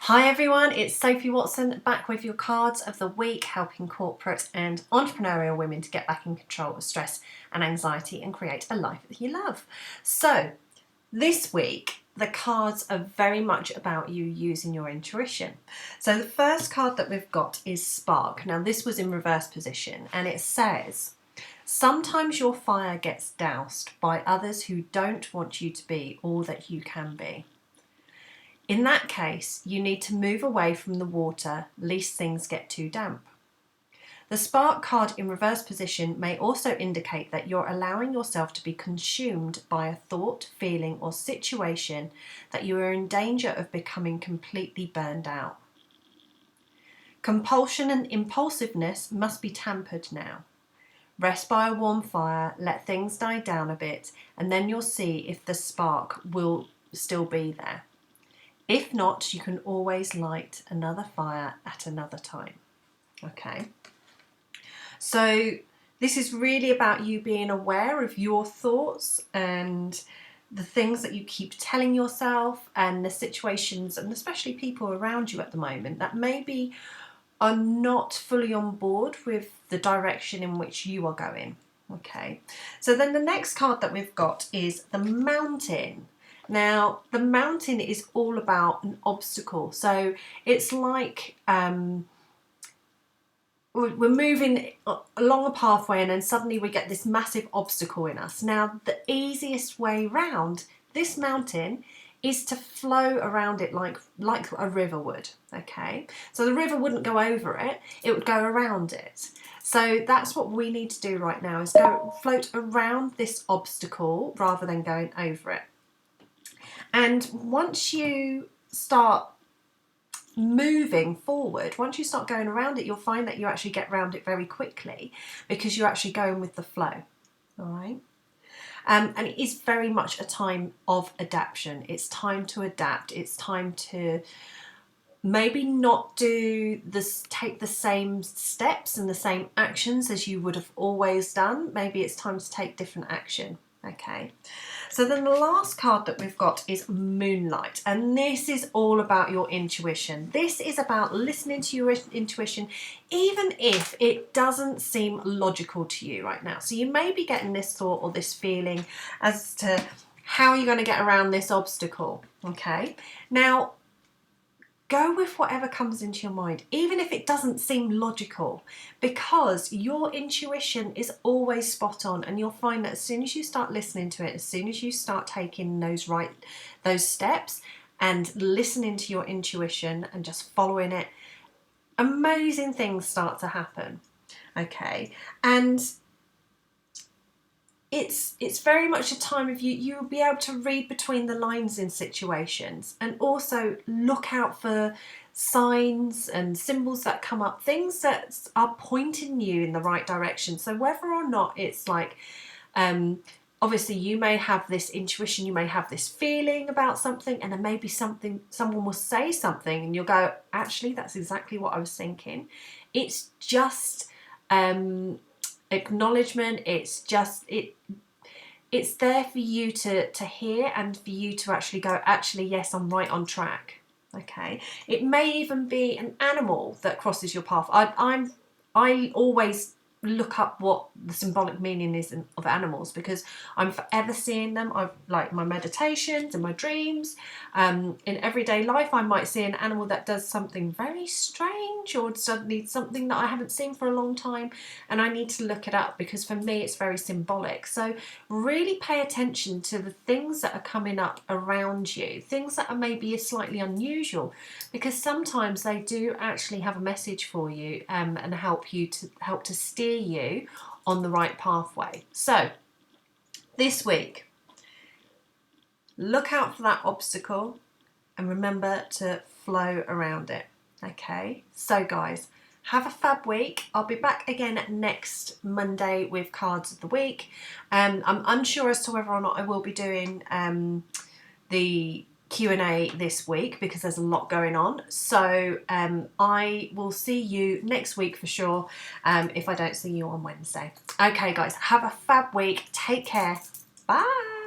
Hi everyone, it's Sophie Watson back with your cards of the week, helping corporate and entrepreneurial women to get back in control of stress and anxiety and create a life that you love. So this week, the cards are very much about you using your intuition. So the first card that we've got is Spark. Now this was in reverse position and it says, sometimes your fire gets doused by others who don't want you to be all that you can be. In that case, you need to move away from the water, lest things get too damp. The Spark card in reverse position may also indicate that you're allowing yourself to be consumed by a thought, feeling, or situation that you are in danger of becoming completely burned out. Compulsion and impulsiveness must be tampered now. Rest by a warm fire, let things die down a bit, and then you'll see if the spark will still be there. If not, you can always light another fire at another time. Okay. So this is really about you being aware of your thoughts and the things that you keep telling yourself and the situations and especially people around you at the moment that maybe are not fully on board with the direction in which you are going. Okay. So then the next card that we've got is the Mountain. Now, the mountain is all about an obstacle. So it's like we're moving along a pathway and then suddenly we get this massive obstacle in us. Now, the easiest way round this mountain is to flow around it like a river would, okay? So the river wouldn't go over it, it would go around it. So that's what we need to do right now, is go float around this obstacle rather than going over it. And once you start moving forward, once you start going around it, you'll find that you actually get around it very quickly because you're actually going with the flow. All right. And it is very much a time of adaptation. It's time to adapt. It's time to maybe not take the same steps and the same actions as you would have always done. Maybe it's time to take different action. Okay, so then the last card that we've got is Moonlight, and this is all about your intuition. This is about listening to your intuition, even if it doesn't seem logical to you right now. So you may be getting this thought or this feeling as to how you're going to get around this obstacle. Okay, now go with whatever comes into your mind, even if it doesn't seem logical, because your intuition is always spot on, and you'll find that as soon as you start listening to it, as soon as you start taking those steps and listening to your intuition and just following it, amazing things start to happen. Okay, and it's very much a time of you'll be able to read between the lines in situations and also look out for signs and symbols that come up, things that are pointing you in the right direction. So whether or not it's like, obviously you may have this intuition, you may have this feeling about something, and then maybe someone will say something and you'll go, actually, that's exactly what I was thinking. It's just acknowledgement. It's there for you to hear and for you to actually go, actually, yes, I'm right on track. Okay, it may even be an animal that crosses your path. I always look up what the symbolic meaning is of animals, because I'm forever seeing them. I've like my meditations and my dreams. In everyday life, I might see an animal that does something very strange or suddenly something that I haven't seen for a long time, and I need to look it up because for me it's very symbolic. So really pay attention to the things that are coming up around you, things that are maybe slightly unusual, because sometimes they do actually have a message for you and help to steer you on the right pathway. So this week, look out for that obstacle and remember to flow around it. Okay, so guys, have a fab week. I'll be back again next Monday with cards of the week. I'm unsure as to whether or not I will be doing the Q&A this week because there's a lot going on. So I will see you next week for sure, if I don't see you on Wednesday. Okay guys, have a fab week. Take care. Bye.